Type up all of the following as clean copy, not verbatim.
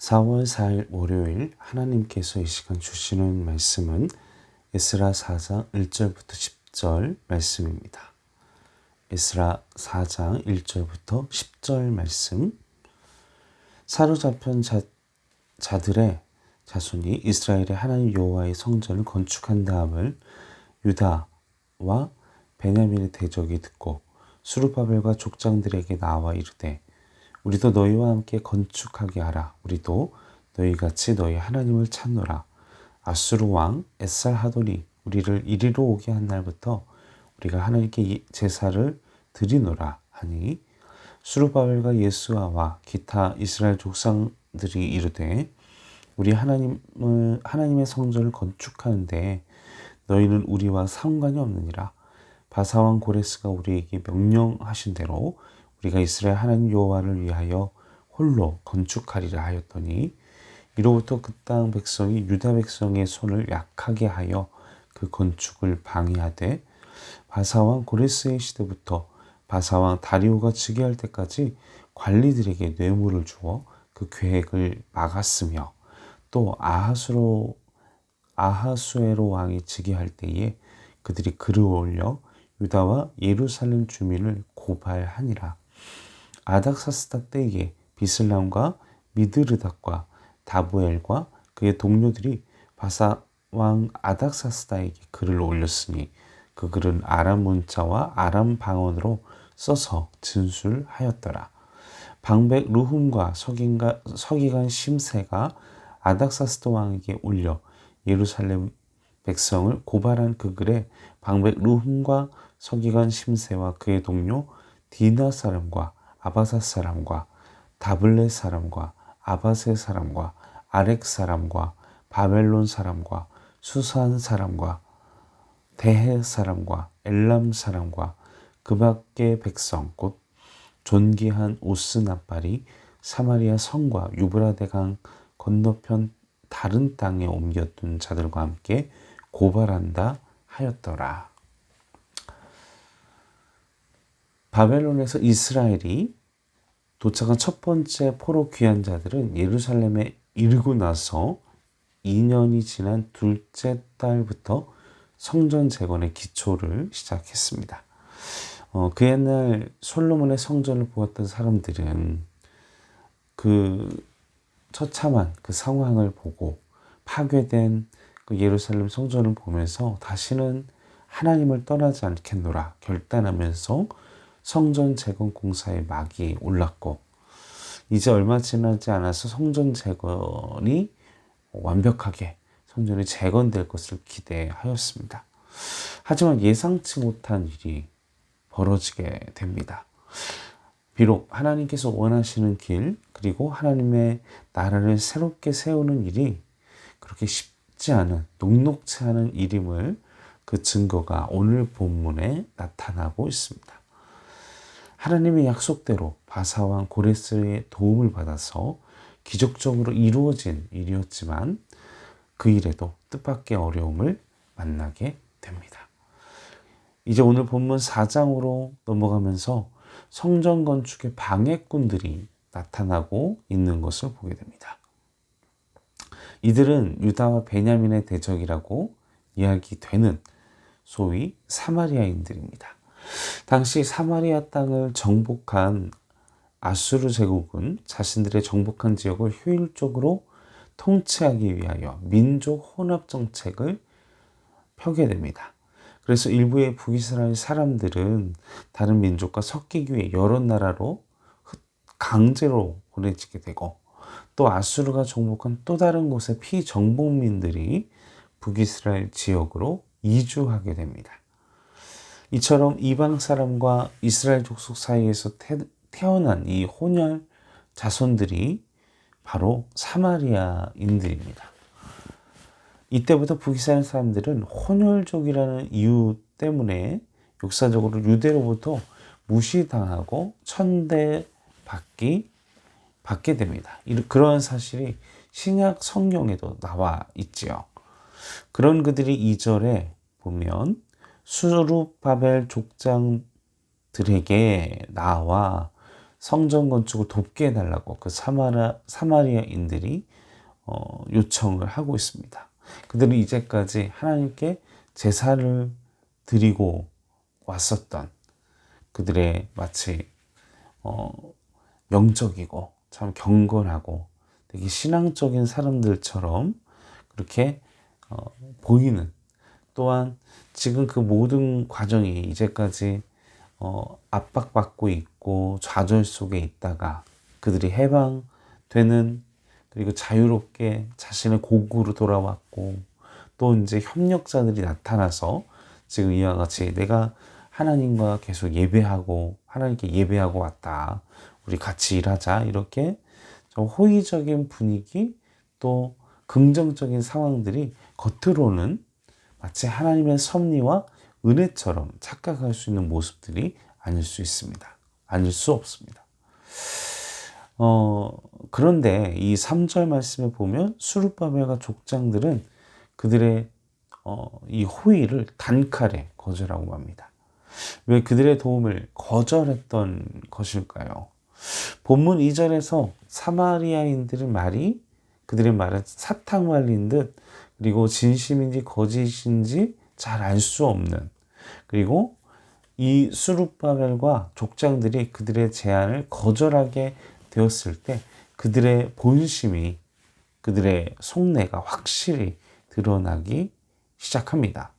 4월 4일 월요일 하나님께서 이 시간 주시는 말씀은 에스라 4장 1절부터 10절 말씀입니다. 에스라 4장 1절부터 10절 말씀. 사로잡힌 자들의 자손이 이스라엘의 하나님 여호와의 성전을 건축한 다음을 유다와 베냐민의 대적이 듣고 스룹바벨과 족장들에게 나와 이르되 우리도 너희와 함께 건축하게 하라. 우리도 너희같이 너희 하나님을 찾노라. 아수르 왕 에살하돈이 우리를 이리로 오게 한 날부터 우리가 하나님께 제사를 드리노라 하니 스룹바벨과 예수아와 기타 이스라엘 족상들이 이르되 우리 하나님의 성전을 건축하는데 너희는 우리와 상관이 없느니라. 바사왕 고레스가 우리에게 명령하신 대로 우리가 이스라엘 하나님 여호와를 위하여 홀로 건축하리라 하였더니 이로부터 그 땅 백성이 유다 백성의 손을 약하게 하여 그 건축을 방해하되 바사왕 고레스의 시대부터 바사왕 다리오가 즉위할 때까지 관리들에게 뇌물을 주어 그 계획을 막았으며 또 아하수에로 왕이 즉위할 때에 그들이 글을 올려 유다와 예루살렘 주민을 고발하니라. 아닥사스다 때에 비슬람과 미드르닷과 다부엘과 그의 동료들이 바사왕 아닥사스다에게 글을 올렸으니 그 글은 아람 문자와 아람 방언으로 써서 진술하였더라. 방백 루훔과 서기관 심세가 아닥사스다 왕에게 올려 예루살렘 백성을 고발한 그 글에 방백 루훔과 서기관 심세와 그의 동료 디나 사람과 아바사 사람과 다블레 사람과 아바세 사람과 아렉 사람과 바벨론 사람과 수산 사람과 대해 사람과 엘람 사람과 그 밖의 백성 곧 존귀한 오스나발이 사마리아 성과 유브라데 강 건너편 다른 땅에 옮겨둔 자들과 함께 고발한다 하였더라. 바벨론에서 이스라엘이 도착한 첫 번째 포로 귀환 자들은 예루살렘에 이르고 나서 2년이 지난 둘째 달부터 성전 재건의 기초를 시작했습니다. 그 옛날 솔로몬의 성전을 보았던 사람들은 그 처참한 그 상황을 보고 파괴된 그 예루살렘 성전을 보면서 다시는 하나님을 떠나지 않겠노라 결단하면서 성전 재건 공사의 막이 올랐고 이제 얼마 지나지 않아서 성전 재건이 완벽하게 성전이 재건될 것을 기대하였습니다. 하지만 예상치 못한 일이 벌어지게 됩니다. 비록 하나님께서 원하시는 길 그리고 하나님의 나라를 새롭게 세우는 일이 그렇게 쉽지 않은 녹록치 않은 일임을 그 증거가 오늘 본문에 나타나고 있습니다. 하나님의 약속대로 바사왕 고레스의 도움을 받아서 기적적으로 이루어진 일이었지만 그 일에도 뜻밖의 어려움을 만나게 됩니다. 이제 오늘 본문 4장으로 넘어가면서 성전 건축의 방해꾼들이 나타나고 있는 것을 보게 됩니다. 이들은 유다와 베냐민의 대적이라고 이야기되는 소위 사마리아인들입니다. 당시 사마리아 땅을 정복한 아수르 제국은 자신들의 정복한 지역을 효율적으로 통치하기 위하여 민족 혼합 정책을 펴게 됩니다. 그래서 일부의 북이스라엘 사람들은 다른 민족과 섞이기 위해 여러 나라로 강제로 보내지게 되고 또 아수르가 정복한 또 다른 곳의 피정복민들이 북이스라엘 지역으로 이주하게 됩니다. 이처럼 이방 사람과 이스라엘 족속 사이에서 태어난 이 혼혈 자손들이 바로 사마리아인들입니다. 이때부터 북이스라엘 사람들은 혼혈족이라는 이유 때문에 역사적으로 유대로부터 무시당하고 천대받게 됩니다. 그러한 사실이 신약 성경에도 나와 있지요. 그런 그들이 2절에 보면 수룹바벨 족장들에게 나와 성전 건축을 돕게 해달라고 그 사마리아인들이 요청을 하고 있습니다. 그들은 이제까지 하나님께 제사를 드리고 왔었던 그들의 마치 영적이고 참 경건하고 되게 신앙적인 사람들처럼 그렇게 보이는, 또한 지금 그 모든 과정이 이제까지 압박받고 있고 좌절 속에 있다가 그들이 해방되는, 그리고 자유롭게 자신의 고국으로 돌아왔고, 또 이제 협력자들이 나타나서 지금 이와 같이 내가 하나님과 계속 예배하고 하나님께 예배하고 왔다, 우리 같이 일하자, 이렇게 좀 호의적인 분위기, 또 긍정적인 상황들이 겉으로는 마치 하나님의 섭리와 은혜처럼 착각할 수 있는 모습들이 아닐 수 있습니다. 아닐 수 없습니다. 그런데 이 3절 말씀에 보면 수르바벨과 족장들은 그들의 이 호의를 단칼에 거절하고 합니다. 왜 그들의 도움을 거절했던 것일까요? 본문 2절에서 사마리아인들의 말이, 그들의 말은 사탕말린 듯, 그리고 진심인지 거짓인지 잘 알 수 없는, 그리고 이 수르바벨과 족장들이 그들의 제안을 거절하게 되었을 때 그들의 본심이, 그들의 속내가 확실히 드러나기 시작합니다.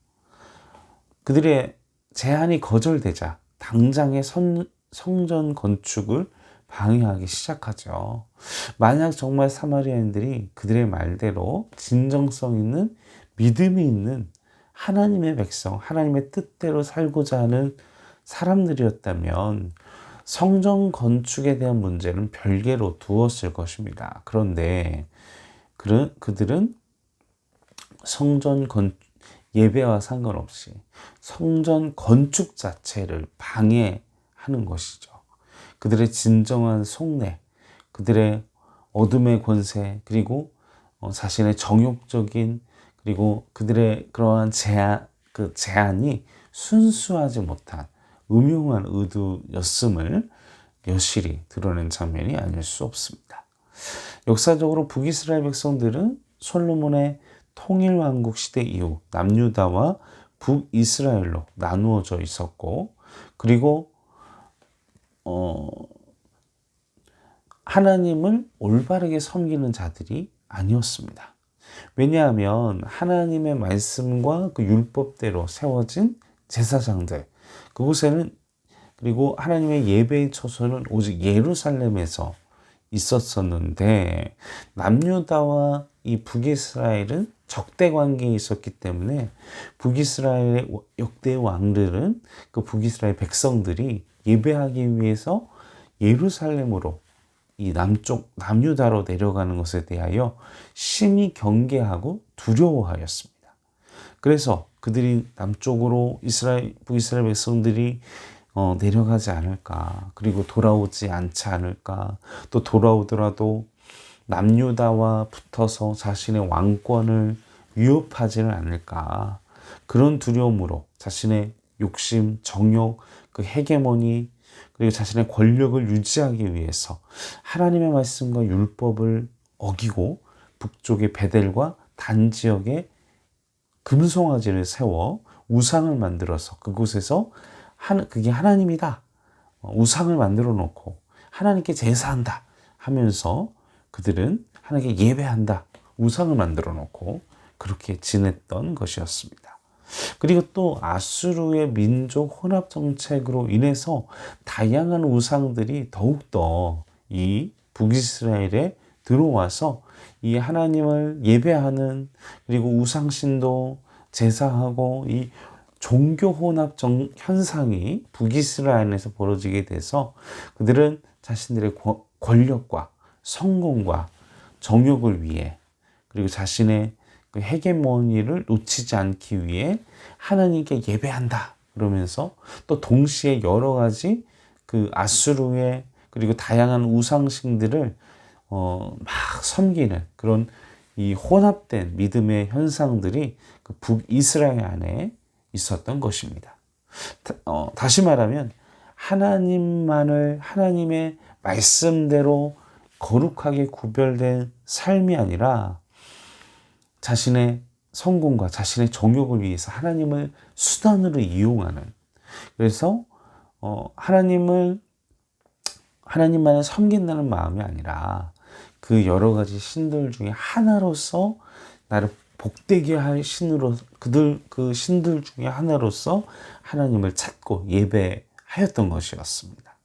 그들의 제안이 거절되자 당장의 성전 건축을 방해하기 시작하죠. 만약 정말 사마리아인들이 그들의 말대로 진정성 있는, 믿음이 있는 하나님의 백성, 하나님의 뜻대로 살고자 하는 사람들이었다면 성전 건축에 대한 문제는 별개로 두었을 것입니다. 그런데 그들은 성전 예배와 상관없이 성전 건축 자체를 방해하는 것이죠. 그들의 진정한 속내, 그들의 어둠의 권세, 그리고 자신의 정욕적인, 그리고 그들의 그러한 제안이 순수하지 못한 음흉한 의도였음을 여실히 드러낸 장면이 아닐 수 없습니다. 역사적으로 북이스라엘 백성들은 솔로몬의 통일왕국 시대 이후 남유다와 북이스라엘로 나누어져 있었고, 그리고 하나님을 올바르게 섬기는 자들이 아니었습니다. 왜냐하면 하나님의 말씀과 그 율법대로 세워진 제사장들, 그곳에는, 그리고 하나님의 예배의 처소는 오직 예루살렘에서 있었었는데, 남유다와 이 북이스라엘은 적대 관계에 있었기 때문에 북이스라엘의 역대 왕들은 그 북이스라엘 백성들이 예배하기 위해서 예루살렘으로, 이 남유다로 내려가는 것에 대하여 심히 경계하고 두려워하였습니다. 그래서 그들이 남쪽으로 북이스라엘 백성들이 내려가지 않을까, 그리고 돌아오지 않지 않을까, 또 돌아오더라도 남유다와 붙어서 자신의 왕권을 위협하지는 않을까, 그런 두려움으로 자신의 욕심, 정욕, 그 헤게모니, 그리고 자신의 권력을 유지하기 위해서 하나님의 말씀과 율법을 어기고 북쪽의 베델과 단 지역에 금송아지를 세워 우상을 만들어서 그곳에서 그게 하나님이다, 우상을 만들어 놓고 하나님께 제사한다 하면서 그들은 하나님께 예배한다, 우상을 만들어 놓고 그렇게 지냈던 것이었습니다. 그리고 또 아수르의 민족 혼합 정책으로 인해서 다양한 우상들이 더욱더 이 북이스라엘에 들어와서 이 하나님을 예배하는, 그리고 우상신도 제사하고 이 종교 혼합 현상이 북이스라엘에서 벌어지게 돼서 그들은 자신들의 권력과 성공과 정욕을 위해, 그리고 자신의 그 헤게모니를 놓치지 않기 위해 하나님께 예배한다 그러면서 또 동시에 여러 가지 그 아수르의, 그리고 다양한 우상신들을 막 섬기는 그런 이 혼합된 믿음의 현상들이 그 북이스라엘 안에 있었던 것입니다. 다시 말하면 하나님만을, 하나님의 말씀대로 거룩하게 구별된 삶이 아니라 자신의 성공과 자신의 정욕을 위해서 하나님을 수단으로 이용하는, 그래서 하나님만을 섬긴다는 마음이 아니라 그 여러 가지 신들 중에 하나로서 나를 복되게 할 신으로, 그 신들 중에 하나로서 하나님을 찾고 예배하였던 것이었습니다.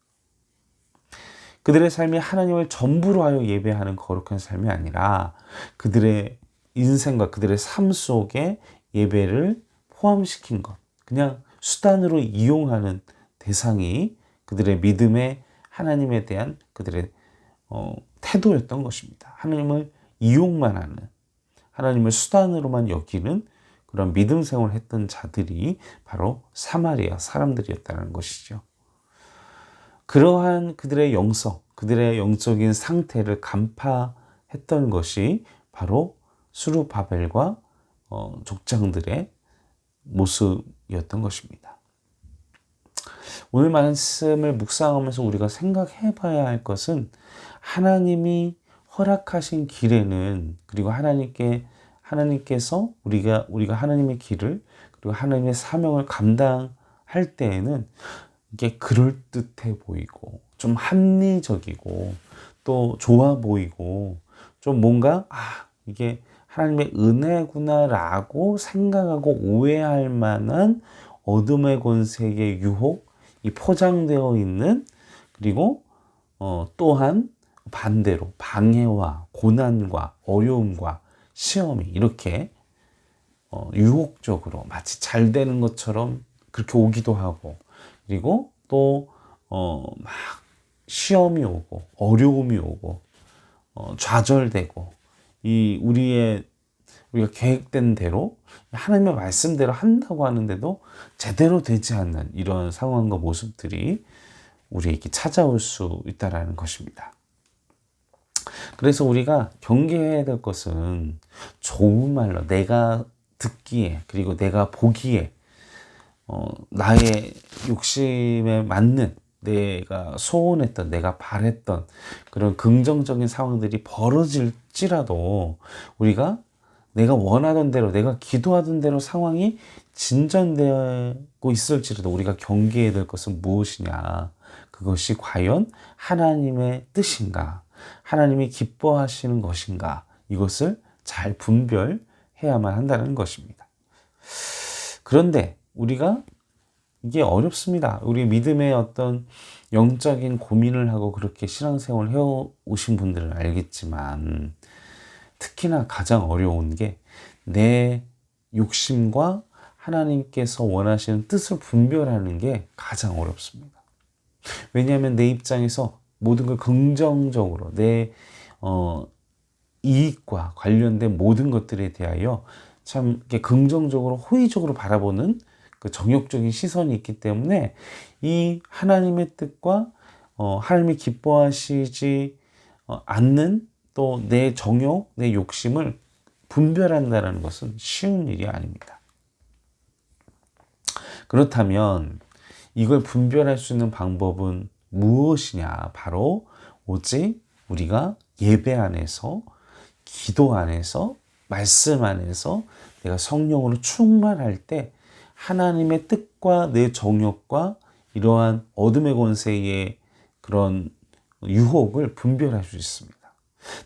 그들의 삶이 하나님을 전부로 하여 예배하는 거룩한 삶이 아니라 그들의 인생과 그들의 삶 속에 예배를 포함시킨 것, 그냥 수단으로 이용하는 대상이 그들의 믿음의 하나님에 대한 그들의 태도였던 것입니다. 하나님을 이용만 하는, 하나님을 수단으로만 여기는 그런 믿음 생활을 했던 자들이 바로 사마리아 사람들이었다는 것이죠. 그러한 그들의 영성, 그들의 영적인 상태를 간파했던 것이 바로 스룹바벨과 족장들의 모습이었던 것입니다. 오늘 말씀을 묵상하면서 우리가 생각해 봐야 할 것은 하나님이 허락하신 길에는, 그리고 하나님께서 우리가 하나님의 길을, 그리고 하나님의 사명을 감당할 때에는 이게 그럴듯해 보이고 좀 합리적이고 또 좋아 보이고 좀 뭔가 이게 하나님의 은혜구나라고 생각하고 오해할 만한 어둠의 권세의 유혹, 이 포장되어 있는, 그리고 또한 반대로 방해와 고난과 어려움과 시험이 이렇게 유혹적으로 마치 잘 되는 것처럼 그렇게 오기도 하고, 그리고 또 막 시험이 오고 어려움이 오고 좌절되고, 우리가 계획된 대로 하나님의 말씀대로 한다고 하는데도 제대로 되지 않는 이런 상황과 모습들이 우리에게 찾아올 수 있다는 것입니다. 그래서 우리가 경계해야 될 것은 좋은 말로 내가 듣기에, 그리고 내가 보기에 나의 욕심에 맞는, 내가 소원했던, 내가 바랬던 그런 긍정적인 상황들이 벌어질지라도 우리가 내가 원하던 대로, 내가 기도하던 대로 상황이 진전되고 있을지라도 우리가 경계해야 될 것은 무엇이냐, 그것이 과연 하나님의 뜻인가, 하나님이 기뻐하시는 것인가, 이것을 잘 분별해야만 한다는 것입니다. 그런데 우리가 이게 어렵습니다. 우리 믿음의 어떤 영적인 고민을 하고 그렇게 신앙생활을 해오신 분들은 알겠지만, 특히나 가장 어려운 게 내 욕심과 하나님께서 원하시는 뜻을 분별하는 게 가장 어렵습니다. 왜냐하면 내 입장에서 모든 걸 긍정적으로 내 이익과 관련된 모든 것들에 대하여 참 이렇게 긍정적으로 호의적으로 바라보는 그 정욕적인 시선이 있기 때문에 이 하나님의 뜻과 하나님이 기뻐하시지 않는 또 내 정욕, 내 욕심을 분별한다는 것은 쉬운 일이 아닙니다. 그렇다면 이걸 분별할 수 있는 방법은 무엇이냐? 바로 오직 우리가 예배 안에서, 기도 안에서, 말씀 안에서 내가 성령으로 충만할 때 하나님의 뜻과 내 정욕과 이러한 어둠의 권세의 그런 유혹을 분별할 수 있습니다.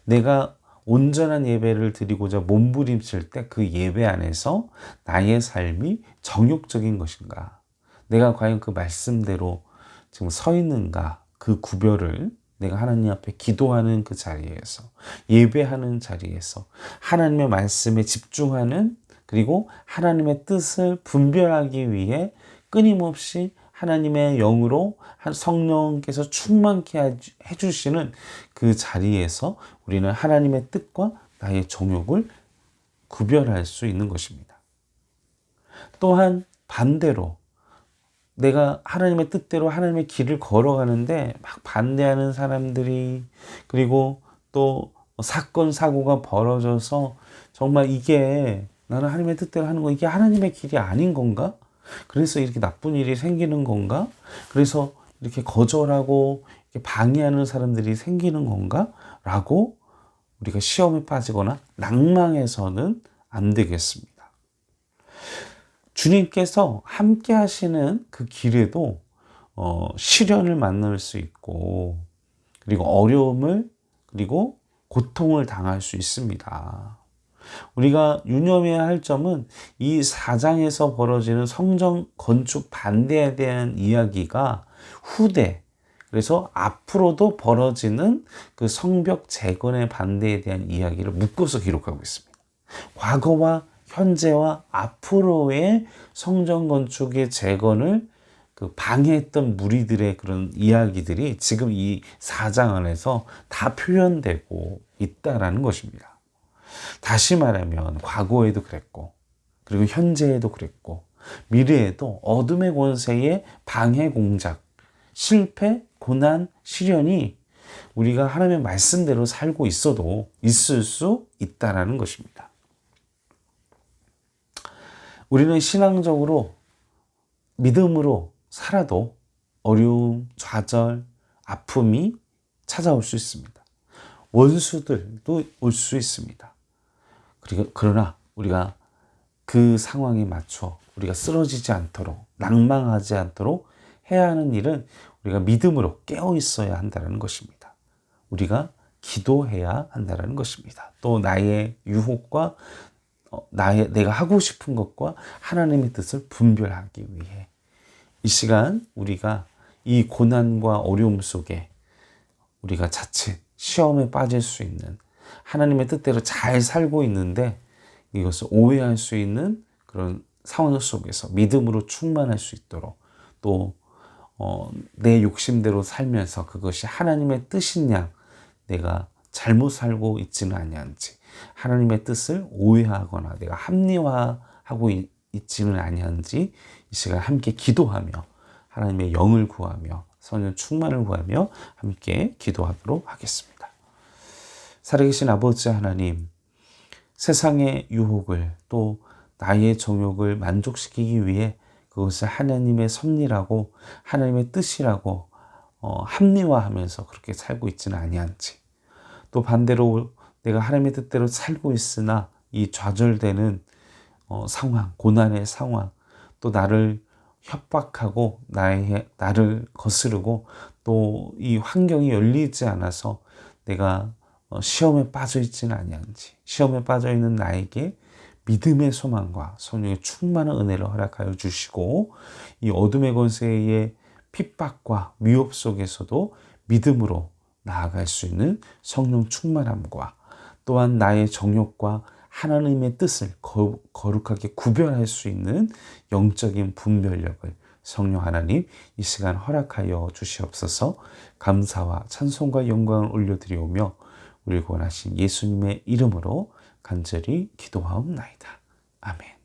내가 온전한 예배를 드리고자 몸부림칠 때 그 예배 안에서 나의 삶이 정욕적인 것인가, 내가 과연 그 말씀대로 지금 서 있는가, 그 구별을 내가 하나님 앞에 기도하는 그 자리에서, 예배하는 자리에서 하나님의 말씀에 집중하는, 그리고 하나님의 뜻을 분별하기 위해 끊임없이 하나님의 영으로 성령께서 충만케 해주시는 그 자리에서 우리는 하나님의 뜻과 나의 정욕을 구별할 수 있는 것입니다. 또한 반대로 내가 하나님의 뜻대로 하나님의 길을 걸어가는데 막 반대하는 사람들이, 그리고 또 사건 사고가 벌어져서 정말 이게 나는 하나님의 뜻대로 하는 거, 이게 하나님의 길이 아닌 건가? 그래서 이렇게 나쁜 일이 생기는 건가? 그래서 이렇게 거절하고 방해하는 사람들이 생기는 건가? 라고 우리가 시험에 빠지거나 낭망해서는 안 되겠습니다. 주님께서 함께 하시는 그 길에도 시련을 만날 수 있고, 그리고 어려움을, 그리고 고통을 당할 수 있습니다. 우리가 유념해야 할 점은 이 4장에서 벌어지는 성전 건축 반대에 대한 이야기가 후대, 그래서 앞으로도 벌어지는 그 성벽 재건의 반대에 대한 이야기를 묶어서 기록하고 있습니다. 과거와 현재와 앞으로의 성전 건축의 재건을 방해했던 무리들의 그런 이야기들이 지금 이 4장 안에서 다 표현되고 있다라는 것입니다. 다시 말하면 과거에도 그랬고, 그리고 현재에도 그랬고, 미래에도 어둠의 권세의 방해 공작, 실패, 고난, 시련이 우리가 하나님의 말씀대로 살고 있어도 있을 수 있다라는 것입니다. 우리는 신앙적으로 믿음으로 살아도 어려움, 좌절, 아픔이 찾아올 수 있습니다. 원수들도 올 수 있습니다. 그러나 우리가 그 상황에 맞춰 우리가 쓰러지지 않도록, 낭망하지 않도록 해야 하는 일은 우리가 믿음으로 깨어 있어야 한다는 것입니다. 우리가 기도해야 한다는 것입니다. 또 나의 유혹과 내가 하고 싶은 것과 하나님의 뜻을 분별하기 위해 이 시간 우리가 이 고난과 어려움 속에 우리가 자칫 시험에 빠질 수 있는, 하나님의 뜻대로 잘 살고 있는데 이것을 오해할 수 있는 그런 상황 속에서 믿음으로 충만할 수 있도록, 또 내 욕심대로 살면서 그것이 하나님의 뜻인 양 내가 잘못 살고 있지는 아니한지, 하나님의 뜻을 오해하거나 내가 합리화하고 있지는 아니한지 이 시간 함께 기도하며 하나님의 영을 구하며 성령 충만을 구하며 함께 기도하도록 하겠습니다. 살아계신 아버지 하나님, 세상의 유혹을, 또 나의 정욕을 만족시키기 위해 그것을 하나님의 섭리라고, 하나님의 뜻이라고 합리화하면서 그렇게 살고 있지는 아니한지, 또 반대로 내가 하나님의 뜻대로 살고 있으나 이 좌절되는 상황, 고난의 상황, 또 나를 협박하고 나를 거스르고 또 이 환경이 열리지 않아서 내가 시험에 빠져 있지는 아니한지, 시험에 빠져 있는 나에게 믿음의 소망과 성령의 충만한 은혜를 허락하여 주시고, 이 어둠의 권세의 핍박과 위협 속에서도 믿음으로 나아갈 수 있는 성령 충만함과, 또한 나의 정욕과 하나님의 뜻을 거룩하게 구별할 수 있는 영적인 분별력을 성령 하나님 이 시간 허락하여 주시옵소서. 감사와 찬송과 영광을 올려드리오며 우리 구원하신 예수님의 이름으로 간절히 기도하옵나이다. 아멘.